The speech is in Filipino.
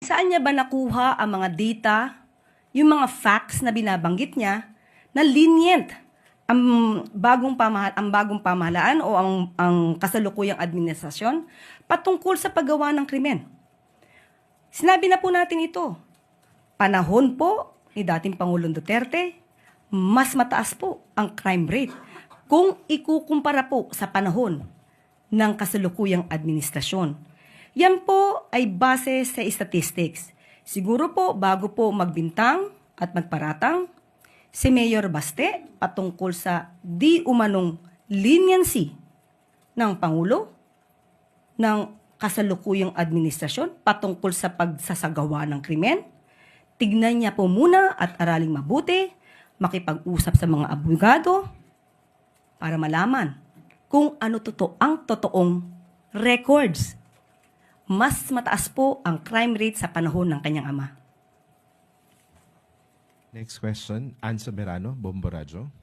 Saan niya ba nakuha ang mga data, yung mga facts na binabanggit niya na lenient ang bagong pamahalaan o ang kasalukuyang administrasyon patungkol sa paggawa ng krimen? Sinabi na po natin ito. Panahon po ni dating Pangulong Duterte, mas mataas po ang crime rate kung ikukumpara po sa panahon ng kasalukuyang administrasyon. Yan po ay base sa statistics. Siguro po bago po magbintang at magparatang, si Mayor Baste patungkol sa di umanong leniency ng Pangulo ng kasalukuyang administrasyon patungkol sa pagsasagawa ng krimen. Tignan niya po muna at araling mabuti, makipag-usap sa mga abogado para malaman kung ano ang totoong records. Mas mataas po ang crime rate sa panahon ng kanyang ama. Next question, Ann Soberano, Bombo Radio.